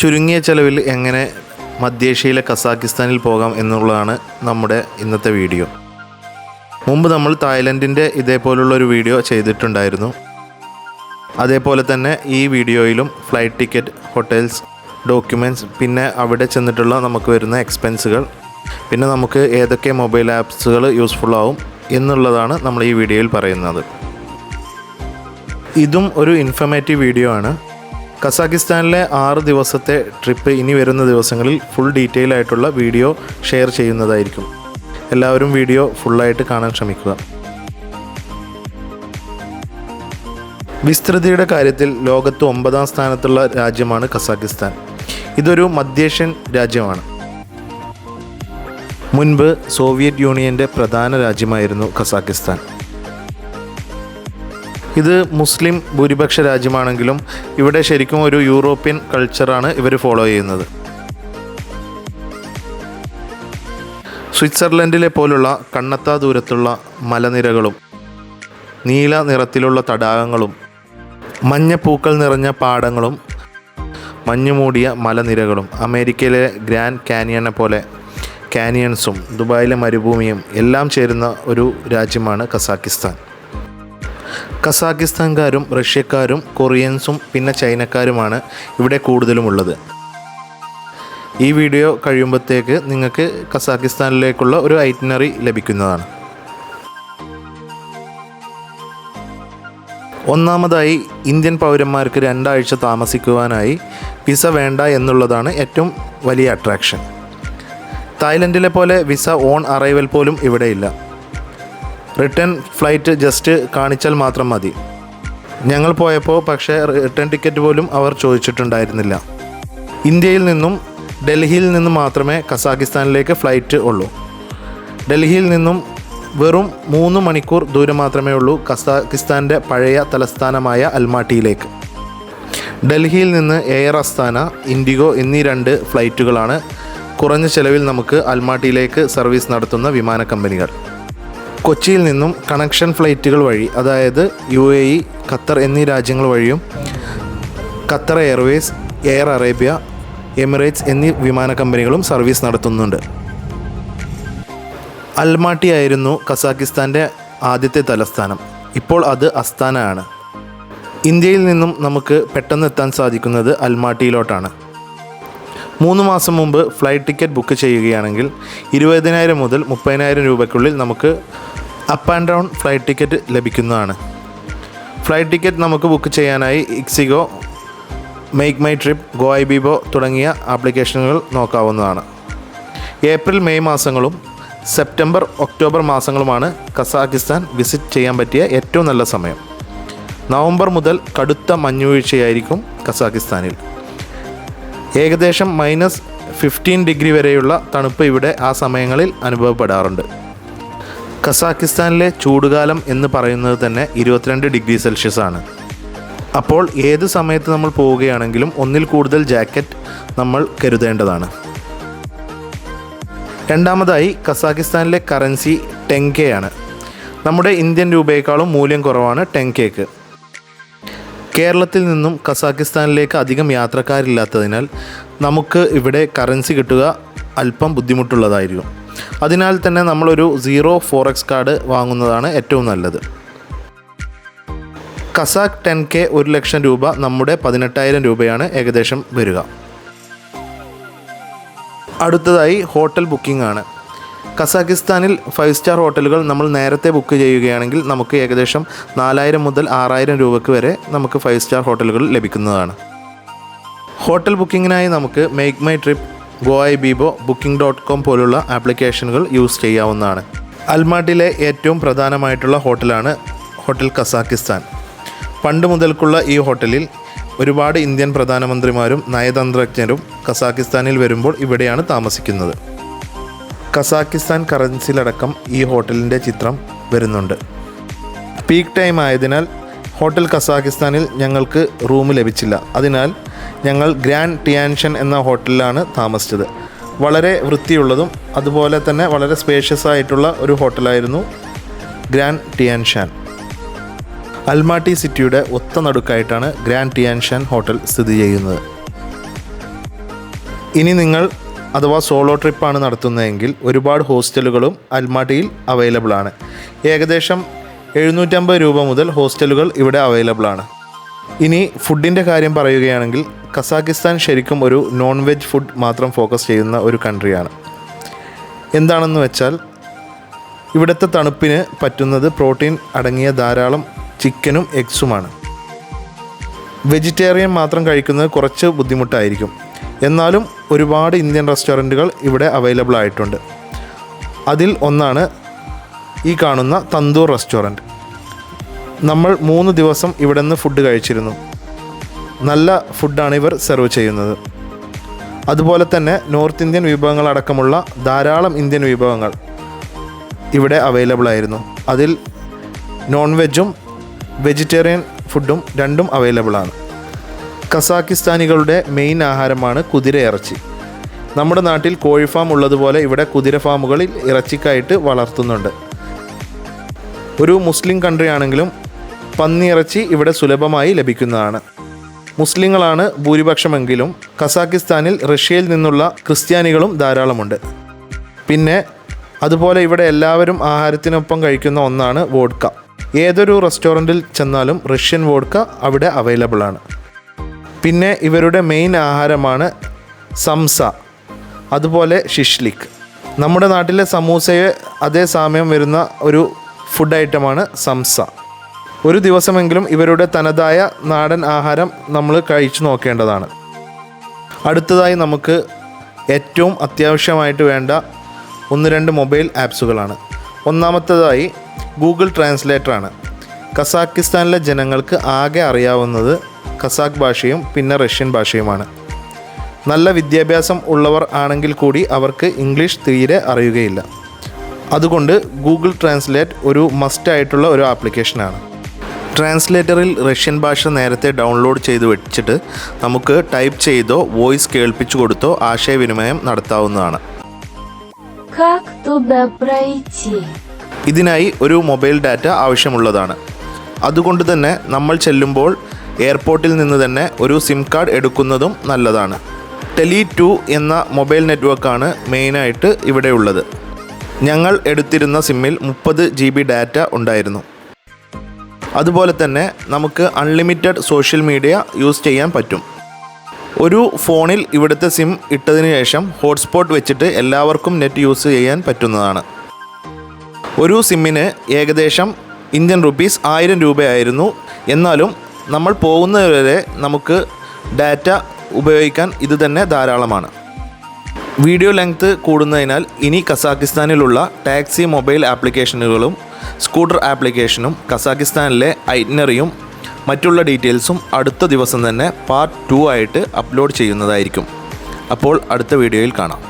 ചുരുങ്ങിയ ചെലവിൽ എങ്ങനെ മധ്യേഷ്യയിലെ കസാക്കിസ്ഥാനിൽ പോകാം എന്നുള്ളതാണ് നമ്മുടെ ഇന്നത്തെ വീഡിയോ. മുമ്പ് നമ്മൾ തായ്ലൻഡിൻ്റെ ഇതേപോലുള്ളൊരു വീഡിയോ ചെയ്തിട്ടുണ്ടായിരുന്നു. അതേപോലെ തന്നെ ഈ വീഡിയോയിലും ഫ്ലൈറ്റ് ടിക്കറ്റ്, ഹോട്ടൽസ്, ഡോക്യുമെൻറ്റ്സ്, പിന്നെ അവിടെ ചെന്നിട്ടുള്ള നമുക്ക് വരുന്ന എക്സ്പെൻസുകൾ, പിന്നെ നമുക്ക് ഏതൊക്കെ മൊബൈൽ ആപ്സുകൾ യൂസ്ഫുൾ ആവും എന്നുള്ളതാണ് നമ്മൾ ഈ വീഡിയോയിൽ പറയുന്നത്. ഇതും ഒരു ഇൻഫർമേറ്റീവ് വീഡിയോ ആണ്. കസാക്കിസ്ഥാനിലെ 6 ദിവസത്തെ ട്രിപ്പ് ഇനി വരുന്ന ദിവസങ്ങളിൽ ഫുൾ ഡീറ്റെയിൽ ആയിട്ടുള്ള വീഡിയോ ഷെയർ ചെയ്യുന്നതായിരിക്കും. എല്ലാവരും വീഡിയോ ഫുള്ളായിട്ട് കാണാൻ ശ്രമിക്കുക. വിസ്തൃതിയുടെ കാര്യത്തിൽ ലോകത്ത് 9ാം സ്ഥാനത്തുള്ള രാജ്യമാണ് കസാക്കിസ്ഥാൻ. ഇതൊരു മധ്യേഷ്യൻ രാജ്യമാണ്. മുൻപ് സോവിയറ്റ് യൂണിയൻ്റെ പ്രധാന രാജ്യമായിരുന്നു കസാക്കിസ്ഥാൻ. ഇത് മുസ്ലിം ഭൂരിപക്ഷ രാജ്യമാണെങ്കിലും ഇവിടെ ശരിക്കും ഒരു യൂറോപ്യൻ കൾച്ചറാണ് ഇവർ ഫോളോ ചെയ്യുന്നത്. സ്വിറ്റ്സർലൻഡിലെ പോലുള്ള കണ്ണെത്താ ദൂരത്തുള്ള മലനിരകളും നീല നിറത്തിലുള്ള തടാകങ്ങളും മഞ്ഞപ്പൂക്കൾ നിറഞ്ഞ പാടങ്ങളും മഞ്ഞുമൂടിയ മലനിരകളും അമേരിക്കയിലെ ഗ്രാൻഡ് കാനിയനെ പോലെ കാനിയൻസും ദുബായിലെ മരുഭൂമിയും എല്ലാം ചേരുന്ന ഒരു രാജ്യമാണ് കസാക്കിസ്ഥാൻ. കസാക്കിസ്ഥാൻകാരും റഷ്യക്കാരും കൊറിയൻസും പിന്നെ ചൈനക്കാരുമാണ് ഇവിടെ കൂടുതലുമുള്ളത്. ഈ വീഡിയോ കഴിയുമ്പോഴത്തേക്ക് നിങ്ങൾക്ക് കസാക്കിസ്ഥാനിലേക്കുള്ള ഒരു ഐറ്റിനറി ലഭിക്കുന്നതാണ്. ഒന്നാമതായി, ഇന്ത്യൻ പൗരന്മാർക്ക് 2 ആഴ്ച താമസിക്കുവാനായി വിസ വേണ്ട എന്നുള്ളതാണ് ഏറ്റവും വലിയ അട്രാക്ഷൻ. തായ്ലൻഡിലെ പോലെ വിസ ഓൺ അറൈവൽ പോലും ഇവിടെയില്ല. റിട്ടേൺ ഫ്ലൈറ്റ് ജസ്റ്റ് കാണിച്ചാൽ മാത്രം മതി. ഞങ്ങൾ പോയപ്പോൾ പക്ഷേ റിട്ടേൺ ടിക്കറ്റ് പോലും അവർ ചോദിച്ചിട്ടുണ്ടായിരുന്നില്ല. ഇന്ത്യയിൽ നിന്നും ഡൽഹിയിൽ നിന്നും മാത്രമേ കസാക്കിസ്ഥാനിലേക്ക് ഫ്ലൈറ്റ് ഉള്ളൂ. ഡൽഹിയിൽ നിന്നും വെറും 3 മണിക്കൂർ ദൂരം മാത്രമേ ഉള്ളൂ കസാക്കിസ്ഥാൻ്റെ പഴയ തലസ്ഥാനമായ അൽമാട്ടിയിലേക്ക്. ഡൽഹിയിൽ നിന്ന് എയർ അസ്താന, ഇൻഡിഗോ എന്നീ 2 ഫ്ലൈറ്റുകളാണ് കുറഞ്ഞ ചെലവിൽ നമുക്ക് അൽമാട്ടിയിലേക്ക് സർവീസ് നടത്തുന്ന വിമാന കമ്പനികൾ. കൊച്ചിയിൽ നിന്നും കണക്ഷൻ ഫ്ലൈറ്റുകൾ വഴി, അതായത് UAE, ഖത്തർ എന്നീ രാജ്യങ്ങൾ വഴിയും Qatar Airways, air Arabia, Emirates എന്നീ വിമാന കമ്പനികളും സർവീസ് നടത്തുന്നുണ്ട്. അൽമാട്ടി ആയിരുന്നു കസാക്കിസ്ഥാൻ്റെ ആദ്യത്തെ തലസ്ഥാനം. ഇപ്പോൾ അത് അസ്താന ആണ്. ഇന്ത്യയിൽ നിന്നും നമുക്ക് പെട്ടെന്ന് എത്താൻ സാധിക്കുന്നത് അൽമാട്ടിയിലോട്ടാണ്. 3 മാസം മുമ്പ് ഫ്ലൈറ്റ് ടിക്കറ്റ് ബുക്ക് ചെയ്യുകയാണെങ്കിൽ 20,000 മുതൽ 30,000 രൂപയ്ക്കുള്ളിൽ നമുക്ക് up and down flight ticket ലഭിക്കുന്നതാണ്. ഫ്ലൈറ്റ് ടിക്കറ്റ് നമുക്ക് ബുക്ക് ചെയ്യാനായി ഇക്സിഗോ, മേക്ക് മൈ ട്രിപ്പ്, ഗോഐബിബോ തുടങ്ങിയ ആപ്ലിക്കേഷനുകൾ നോക്കാവുന്നതാണ്. ഏപ്രിൽ മെയ് മാസങ്ങളും സെപ്റ്റംബർ ഒക്ടോബർ മാസങ്ങളുമാണ് കസാക്കിസ്ഥാൻ വിസിറ്റ് ചെയ്യാൻ പറ്റിയ ഏറ്റവും നല്ല സമയം. നവംബർ മുതൽ കടുത്ത മഞ്ഞുവീഴ്ചയായിരിക്കും കസാക്കിസ്ഥാനിൽ. ഏകദേശം -15 ഡിഗ്രി വരെയുള്ള തണുപ്പ് ഇവിടെ ആ സമയങ്ങളിൽ അനുഭവപ്പെടാറുണ്ട്. കസാക്കിസ്ഥാനിലെ ചൂടുകാലം എന്ന് പറയുന്നത് തന്നെ 22 ഡിഗ്രി സെൽഷ്യസ് ആണ്. അപ്പോൾ ഏത് സമയത്ത് നമ്മൾ പോവുകയാണെങ്കിലും ഒന്നിൽ കൂടുതൽ ജാക്കറ്റ് നമ്മൾ കരുതേണ്ടതാണ്. രണ്ടാമതായി, കസാക്കിസ്ഥാനിലെ കറൻസി ടെങ്കയാണ്. നമ്മുടെ ഇന്ത്യൻ രൂപയേക്കാളും മൂല്യം കുറവാണ് ടെങ്കയ്ക്ക്. കേരളത്തിൽ നിന്നും കസാക്കിസ്ഥാനിലേക്ക് അധികം യാത്രക്കാരില്ലാത്തതിനാൽ നമുക്ക് ഇവിടെ കറൻസി കിട്ടുക അല്പം ബുദ്ധിമുട്ടുള്ളതായിരിക്കും. അതിനാൽ തന്നെ നമ്മളൊരു 0 Forex കാർഡ് വാങ്ങുന്നതാണ് ഏറ്റവും നല്ലത്. കസാക്ക് 10K 1 ലക്ഷം രൂപ നമ്മുടെ 18,000 രൂപയാണ് ഏകദേശം വരിക. അടുത്തതായി ഹോട്ടൽ ബുക്കിംഗ് ആണ്. കസാക്കിസ്ഥാനിൽ 5 സ്റ്റാർ ഹോട്ടലുകൾ നമ്മൾ നേരത്തെ ബുക്ക് ചെയ്യുകയാണെങ്കിൽ നമുക്ക് ഏകദേശം 4,000 മുതൽ 6,000 രൂപയ്ക്ക് വരെ നമുക്ക് 5 സ്റ്റാർ ഹോട്ടലുകൾ ലഭിക്കുന്നതാണ്. ഹോട്ടൽ ബുക്കിങ്ങിനായി നമുക്ക് മേക്ക് മൈ ട്രിപ്പ്, ഗോഐബിബോ, booking.com പോലുള്ള ആപ്ലിക്കേഷനുകൾ യൂസ് ചെയ്യാവുന്നതാണ്. അൽമാട്ടിയിലെ ഏറ്റവും പ്രധാനമായിട്ടുള്ള ഹോട്ടലാണ് ഹോട്ടൽ കസാക്കിസ്ഥാൻ. പണ്ട് മുതൽക്കുള്ള ഈ ഹോട്ടലിൽ ഒരുപാട് ഇന്ത്യൻ പ്രധാനമന്ത്രിമാരും നയതന്ത്രജ്ഞരും കസാക്കിസ്ഥാനിൽ വരുമ്പോൾ ഇവിടെയാണ് താമസിക്കുന്നത്. കസാക്കിസ്ഥാൻ കറൻസിയിലടക്കം ഈ ഹോട്ടലിൻ്റെ ചിത്രം വരുന്നുണ്ട്. പീക്ക് ടൈം ആയതിനാൽ ഹോട്ടൽ കസാക്കിസ്ഥാനിൽ ഞങ്ങൾക്ക് റൂം ലഭിച്ചില്ല. അതിനാൽ ഞങ്ങൾ ഗ്രാൻഡ് ടിയാൻഷൻ എന്ന ഹോട്ടലിലാണ് താമസിച്ചത്. വളരെ വൃത്തിയുള്ളതും അതുപോലെ തന്നെ വളരെ സ്പേഷ്യസ് ആയിട്ടുള്ള ഒരു ഹോട്ടലായിരുന്നു ഗ്രാൻഡ് ടിയാൻഷാൻ. അൽമാട്ടി സിറ്റിയുടെ ഒത്ത നടുക്കായിട്ടാണ് ഗ്രാൻഡ് ടിയാൻഷാൻ ഹോട്ടൽ സ്ഥിതി ചെയ്യുന്നത്. ഇനി നിങ്ങൾ അഥവാ സോളോ ട്രിപ്പാണ് നടത്തുന്നതെങ്കിൽ ഒരുപാട് ഹോസ്റ്റലുകളും അൽമാട്ടിയിൽ അവൈലബിൾ ആണ്. ഏകദേശം 750 രൂപ മുതൽ ഹോസ്റ്റലുകൾ ഇവിടെ അവൈലബിൾ ആണ്. ഇനി ഫുഡിൻ്റെ കാര്യം പറയുകയാണെങ്കിൽ കസാക്കിസ്ഥാൻ ശരിക്കും ഒരു നോൺ വെജ് ഫുഡ് മാത്രം ഫോക്കസ് ചെയ്യുന്ന ഒരു കൺട്രിയാണ്. എന്താണെന്ന് വെച്ചാൽ ഇവിടുത്തെ തണുപ്പിന് പറ്റുന്നത് പ്രോട്ടീൻ അടങ്ങിയ ധാരാളം ചിക്കനും എഗ്സുമാണ്. വെജിറ്റേറിയൻ മാത്രം കഴിക്കുന്നത് കുറച്ച് ബുദ്ധിമുട്ടായിരിക്കും. എന്നാലും ഒരുപാട് ഇന്ത്യൻ റെസ്റ്റോറൻറ്റുകൾ ഇവിടെ അവൈലബിൾ ആയിട്ടുണ്ട്. അതിൽ ഒന്നാണ് ഈ കാണുന്ന തന്തൂർ റെസ്റ്റോറൻറ്റ്. നമ്മൾ 3 ദിവസം ഇവിടെ നിന്ന് ഫുഡ് കഴിച്ചിരുന്നു. നല്ല ഫുഡാണ് ഇവർ സെർവ് ചെയ്യുന്നത്. അതുപോലെ തന്നെ നോർത്ത് ഇന്ത്യൻ വിഭവങ്ങളടക്കമുള്ള ധാരാളം ഇന്ത്യൻ വിഭവങ്ങൾ ഇവിടെ അവൈലബിൾ ആയിരുന്നു. അതിൽ നോൺ വെജും വെജിറ്റേറിയൻ ഫുഡും രണ്ടും അവൈലബിൾ ആണ്. കസാക്കിസ്ഥാനികളുടെ മെയിൻ ആഹാരമാണ് കുതിര ഇറച്ചി. നമ്മുടെ നാട്ടിൽ കോഴി ഫാം ഉള്ളതുപോലെ ഇവിടെ കുതിര ഫാമുകളിൽ ഇറച്ചിക്കായിട്ട് വളർത്തുന്നുണ്ട്. ഒരു മുസ്ലിം കൺട്രി ആണെങ്കിലും പന്നി ഇറച്ചി ഇവിടെ സുലഭമായി ലഭിക്കുന്നതാണ്. മുസ്ലിങ്ങളാണ് ഭൂരിപക്ഷമെങ്കിലും കസാക്കിസ്ഥാനിൽ റഷ്യയിൽ നിന്നുള്ള ക്രിസ്ത്യാനികളും ധാരാളമുണ്ട്. പിന്നെ അതുപോലെ ഇവിടെ എല്ലാവരും ആഹാരത്തിനൊപ്പം കഴിക്കുന്ന ഒന്നാണ് വോഡ്ക. ഏതൊരു റെസ്റ്റോറൻറ്റിൽ ചെന്നാലും റഷ്യൻ വോഡ്ക അവിടെ അവൈലബിൾ ആണ്. പിന്നെ ഇവരുടെ മെയിൻ ആഹാരമാണ് സംസ, അതുപോലെ ഷിഷ്ലിക്. നമ്മുടെ നാട്ടിലെ സമൂസയെ അതേ സാമ്യം വരുന്ന ഒരു ഫുഡ് ഐറ്റമാണ് സംസ. ഒരു ദിവസമെങ്കിലും ഇവരുടെ തനതായ നാടൻ ആഹാരം നമ്മൾ കഴിച്ചു നോക്കേണ്ടതാണ്. അടുത്തതായി നമുക്ക് ഏറ്റവും അത്യാവശ്യമായിട്ട് വേണ്ട 1-2 മൊബൈൽ ആപ്സുകളാണ്. ഒന്നാമത്തേതായി ഗൂഗിൾ ട്രാൻസ്ലേറ്ററാണ്. കസാക്കിസ്ഥാനിലെ ജനങ്ങൾക്ക് ആകെ അറിയാവുന്നത് കസാക്ക് ഭാഷയും പിന്നെ റഷ്യൻ ഭാഷയുമാണ്. നല്ല വിദ്യാഭ്യാസം ഉള്ളവർ ആണെങ്കിൽ കൂടി അവർക്ക് ഇംഗ്ലീഷ് തീരെ അറിയുകയില്ല. അതുകൊണ്ട് ഗൂഗിൾ ട്രാൻസ്ലേറ്റ് ഒരു മസ്റ്റായിട്ടുള്ള ഒരു ആപ്ലിക്കേഷനാണ്. ട്രാൻസ്ലേറ്ററിൽ റഷ്യൻ ഭാഷ നേരത്തെ ഡൗൺലോഡ് ചെയ്ത് വെച്ചിട്ട് നമുക്ക് ടൈപ്പ് ചെയ്തോ വോയിസ് കേൾപ്പിച്ചു കൊടുത്തോ ആശയവിനിമയം നടത്താവുന്നതാണ്. ഇതിനായി ഒരു മൊബൈൽ ഡാറ്റ ആവശ്യമുള്ളതാണ്. അതുകൊണ്ട് തന്നെ നമ്മൾ ചെല്ലുമ്പോൾ എയർപോർട്ടിൽ നിന്ന് തന്നെ ഒരു സിം കാർഡ് എടുക്കുന്നതും നല്ലതാണ്. ടെലി2 എന്ന മൊബൈൽ നെറ്റ്വർക്കാണ് മെയിനായിട്ട് ഇവിടെ ഉള്ളത്. ഞങ്ങൾ എടുത്തിരുന്ന സിമ്മിൽ 30 GB ഡാറ്റ ഉണ്ടായിരുന്നു. അതുപോലെ തന്നെ നമുക്ക് അൺലിമിറ്റഡ് സോഷ്യൽ മീഡിയ യൂസ് ചെയ്യാൻ പറ്റും. ഒരു ഫോണിൽ ഇവിടുത്തെ സിം ഇട്ടതിന് ശേഷം ഹോട്ട്സ്പോട്ട് വെച്ചിട്ട് എല്ലാവർക്കും നെറ്റ് യൂസ് ചെയ്യാൻ പറ്റുന്നതാണ്. ഒരു സിമ്മിന് ഏകദേശം ഇന്ത്യൻ റുപ്പീസ് 1000 രൂപയായിരുന്നു. എന്നാലും നമ്മൾ പോകുന്നതുവരെ നമുക്ക് ഡാറ്റ ഉപയോഗിക്കാൻ ഇത് തന്നെ ധാരാളമാണ്. വീഡിയോ ലെങ്ത് കൂടുന്നതിനാൽ ഇനി കസാക്കിസ്ഥാനിലുള്ള ടാക്സി മൊബൈൽ ആപ്ലിക്കേഷനുകളും സ്കൂട്ടർ ആപ്ലിക്കേഷനും കസാക്കിസ്ഥാനിലെ ഐറ്റ്നറിയും മറ്റുള്ള ഡീറ്റെയിൽസും അടുത്ത ദിവസം തന്നെ പാർട്ട് 2 ആയിട്ട് അപ്ലോഡ് ചെയ്യുന്നതായിരിക്കും. അപ്പോൾ അടുത്ത വീഡിയോയിൽ കാണാം.